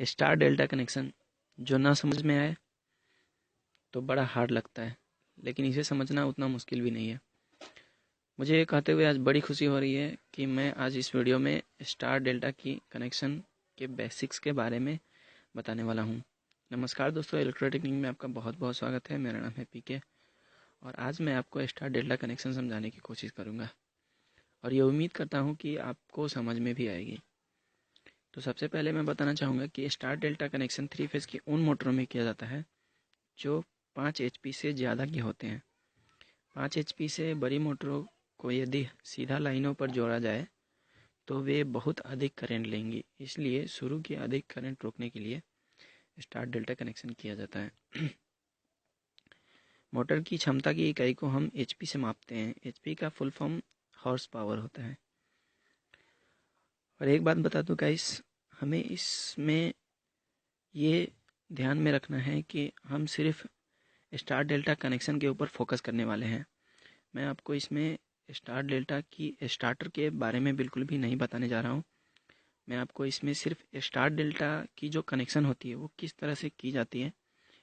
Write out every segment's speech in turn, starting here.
Star delta connection जो ना समझ में आए तो बड़ा हार्ड लगता है, लेकिन इसे समझना उतना मुश्किल भी नहीं है। मुझे ये कहते हुए आज बड़ी खुशी हो रही है कि मैं आज इस वीडियो में स्टार डेल्टा की कनेक्शन के बेसिक्स के बारे में बताने वाला हूँ। नमस्कार दोस्तों, इलेक्ट्रोटेक्निक में आपका बहुत बहुत स्वागत है। मेरा नाम है पीके और आज मैं आपको स्टार डेल्टा कनेक्शन समझाने की कोशिश करूँगा और ये उम्मीद करता हूँ कि आपको समझ में भी आएगी। तो सबसे पहले मैं बताना चाहूँगा कि स्टार डेल्टा कनेक्शन 3 फेज़ की उन मोटरों में किया जाता है जो 5 HP से ज़्यादा के होते हैं। 5 HP से बड़ी मोटरों को यदि सीधा लाइनों पर जोड़ा जाए तो वे बहुत अधिक करंट लेंगी, इसलिए शुरू के अधिक करंट रोकने के लिए स्टार डेल्टा कनेक्शन किया जाता है। मोटर की क्षमता की इकाई को हम HP से मापते हैं। HP का फुल फॉर्म हॉर्स पावर होता है। और एक बात बता दूं गाइस, हमें इसमें ये ध्यान में रखना है कि हम सिर्फ स्टार डेल्टा कनेक्शन के ऊपर फोकस करने वाले हैं। मैं आपको इसमें स्टार डेल्टा की स्टार्टर के बारे में बिल्कुल भी नहीं बताने जा रहा हूँ। मैं आपको इसमें सिर्फ स्टार डेल्टा की जो कनेक्शन होती है वो किस तरह से की जाती है,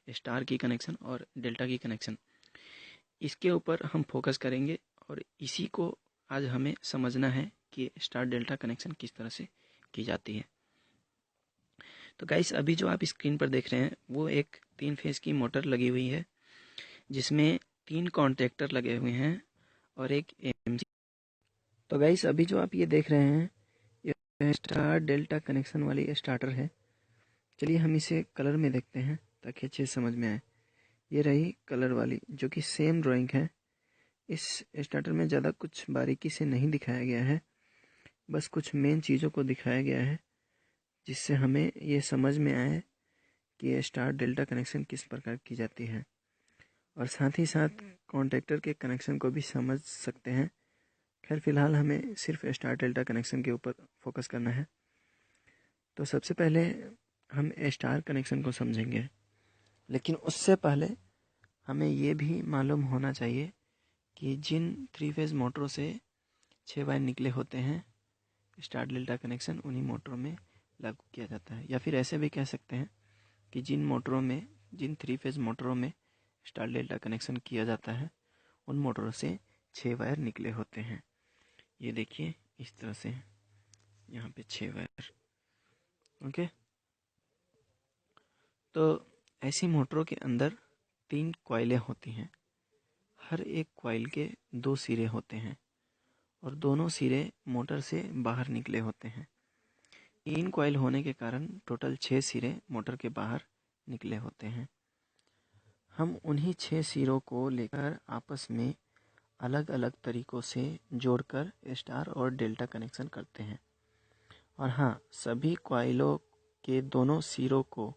स्टार की कनेक्शन और डेल्टा की कनेक्शन, इसके ऊपर हम फोकस करेंगे और इसी को आज हमें समझना है कि स्टार डेल्टा कनेक्शन किस तरह से की जाती है। तो गाइस, अभी जो आप स्क्रीन पर देख रहे हैं वो एक 3 फेज की मोटर लगी हुई है जिसमें 3 कॉन्टैक्टर लगे हुए हैं और एक AMG। तो गाइस, अभी जो आप ये देख रहे हैं ये स्टार डेल्टा कनेक्शन वाली स्टार्टर है। चलिए हम इसे कलर में देखते हैं ताकि अच्छे से समझ में आए। ये रही कलर वाली जो कि सेम ड्राइंग है। इस स्टार्टर में ज़्यादा कुछ बारीकी से नहीं दिखाया गया है, बस कुछ मेन चीज़ों को दिखाया गया है जिससे हमें ये समझ में आए कि ये स्टार डेल्टा कनेक्शन किस प्रकार की जाती है, और साथ ही साथ कॉन्टैक्टर के कनेक्शन को भी समझ सकते हैं। खैर फिलहाल हमें सिर्फ स्टार डेल्टा कनेक्शन के ऊपर फोकस करना है। तो सबसे पहले हम स्टार कनेक्शन को समझेंगे, लेकिन उससे पहले हमें ये भी मालूम होना चाहिए कि जिन 3 फेज मोटरों से 6 वायर निकले होते हैं, स्टार डेल्टा कनेक्शन उन्हीं मोटरों में लागू किया जाता है। या फिर ऐसे भी कह सकते हैं कि जिन 3 फेज मोटरों में स्टार डेल्टा कनेक्शन किया जाता है उन मोटरों से 6 वायर निकले होते हैं। ये देखिए इस तरह से यहाँ पे 6 वायर। ओके, तो ऐसी मोटरों के अंदर 3 कॉइलें होती हैं। हर एक कॉइल के 2 सिरे होते हैं और दोनों सिरे मोटर से बाहर निकले होते हैं। 3 कॉइल होने के कारण टोटल 6 सिरे मोटर के बाहर निकले होते हैं। हम उन्हीं 6 सिरों को लेकर आपस में अलग अलग तरीकों से जोड़कर स्टार और डेल्टा कनेक्शन करते हैं। और हाँ, सभी कॉइलों के दोनों सिरों को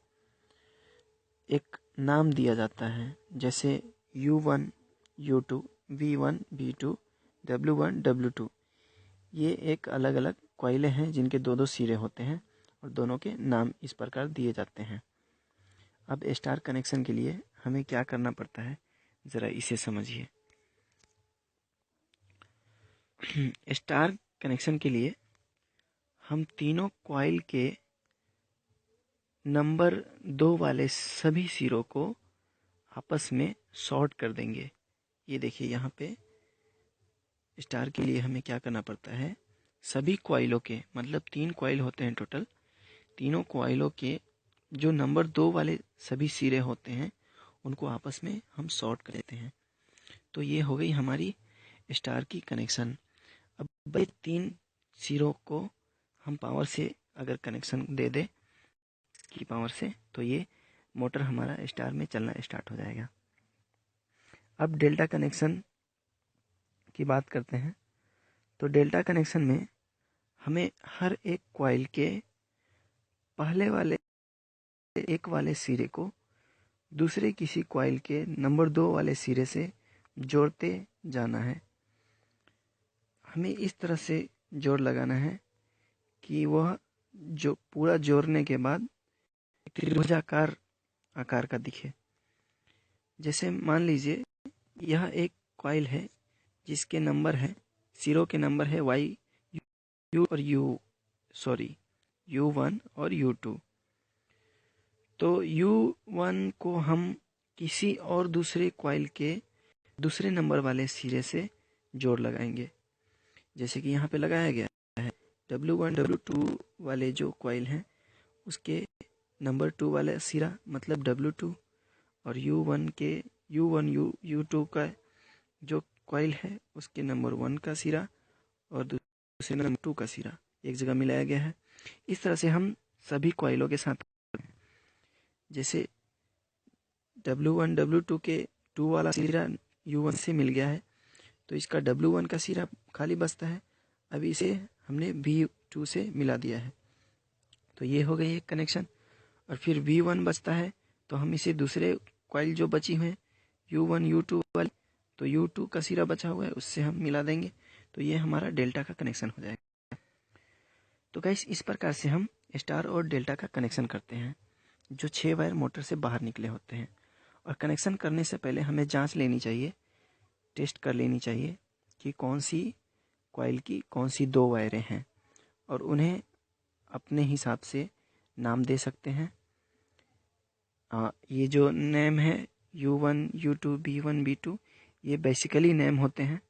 एक नाम दिया जाता है, जैसे U1, U2, V1, V2, W1, W2। ये एक अलग अलग कॉइलें हैं जिनके दो दो सिरे होते हैं और दोनों के नाम इस प्रकार दिए जाते हैं। अब स्टार कनेक्शन के लिए हमें क्या करना पड़ता है, ज़रा इसे समझिए। स्टार कनेक्शन के लिए हम तीनों कॉइल के नंबर 2 वाले सभी सिरों को आपस में शॉर्ट कर देंगे। ये देखिए यहाँ पे स्टार के लिए हमें क्या करना पड़ता है, सभी कॉइलों के, मतलब 3 कॉइल होते हैं टोटल, तीनों कॉइलों के जो नंबर 2 वाले सभी सिरे होते हैं उनको आपस में हम शॉर्ट कर देते हैं। तो ये हो गई हमारी स्टार की कनेक्शन। अब ये 3 सिरों को हम पावर से अगर कनेक्शन दे दे की पावर से, तो ये मोटर हमारा स्टार में चलना स्टार्ट हो जाएगा। अब डेल्टा कनेक्शन की बात करते हैं। तो डेल्टा कनेक्शन में हमें हर एक कॉइल के पहले वाले एक वाले सिरे को दूसरे किसी कॉइल के नंबर 2 वाले सिरे से जोड़ते जाना है। हमें इस तरह से जोड़ लगाना है कि वह जो पूरा जोड़ने के बाद त्रिभुजाकार आकार का दिखे। जैसे मान लीजिए यह एक कॉइल है जिसके नंबर है, सिरों के नंबर है U1 और U2। तो U1 को हम किसी और दूसरे कॉइल के दूसरे नंबर वाले सिरे से जोड़ लगाएंगे, जैसे कि यहाँ पे लगाया गया है। W1 W2 वाले जो कॉइल हैं उसके नंबर 2 वाला सिरा मतलब W2, और U2 का जो कॉइल है उसके नंबर 1 का सिरा और दूसरे नंबर 2 का सिरा एक जगह मिलाया गया है। इस तरह से हम सभी कॉइलों के साथ, जैसे W1 W2 के 2 वाला सिरा U1 से मिल गया है तो इसका W1 का सिरा खाली बचता है। अभी इसे हमने V2 से मिला दिया है, तो ये हो गई एक कनेक्शन। और फिर V1 बचता है तो हम इसे दूसरे कॉइल जो बची हुए हैं U1 U2 वाले, तो U2 का सिरा बचा हुआ है उससे हम मिला देंगे, तो ये हमारा डेल्टा का कनेक्शन हो जाएगा। तो गाइस इस प्रकार से हम स्टार और डेल्टा का कनेक्शन करते हैं जो 6 वायर मोटर से बाहर निकले होते हैं। और कनेक्शन करने से पहले हमें जांच लेनी चाहिए, टेस्ट कर लेनी चाहिए कि कौन सी कॉइल की कौन सी 2 वायरें हैं, और उन्हें अपने हिसाब से नाम दे सकते हैं। ये जो नेम है U1 U2 B1 B2 ये बेसिकली नेम होते हैं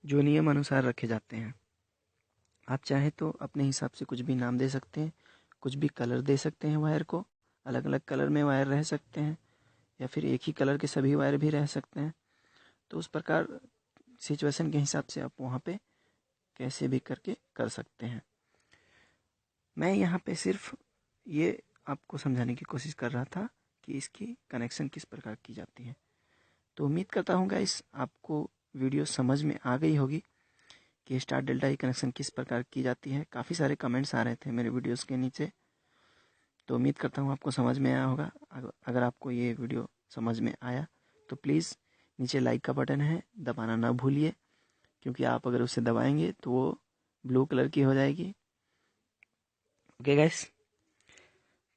जो नियम अनुसार रखे जाते हैं। आप चाहे तो अपने हिसाब से कुछ भी नाम दे सकते हैं, कुछ भी कलर दे सकते हैं वायर को, अलग अलग कलर में वायर रह सकते हैं या फिर एक ही कलर के सभी वायर भी रह सकते हैं। तो उस प्रकार सिचुएशन के हिसाब से आप वहाँ पे कैसे भी करके कर सकते हैं। मैं यहाँ पे सिर्फ ये आपको समझाने की कोशिश कर रहा था कि इसकी कनेक्शन किस प्रकार की जाती है। तो उम्मीद करता हूँ गाइस आपको वीडियो समझ में आ गई होगी कि स्टार डेल्टा की कनेक्शन किस प्रकार की जाती है। काफ़ी सारे कमेंट्स आ रहे थे मेरे वीडियोस के नीचे, तो उम्मीद करता हूँ आपको समझ में आया होगा। अगर आपको ये वीडियो समझ में आया तो प्लीज़ नीचे लाइक का बटन है दबाना ना भूलिए, क्योंकि आप अगर उसे दबाएंगे तो वो ब्लू कलर की हो जाएगी। ओके गाइस,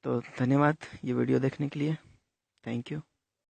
तो धन्यवाद ये वीडियो देखने के लिए। Thank you.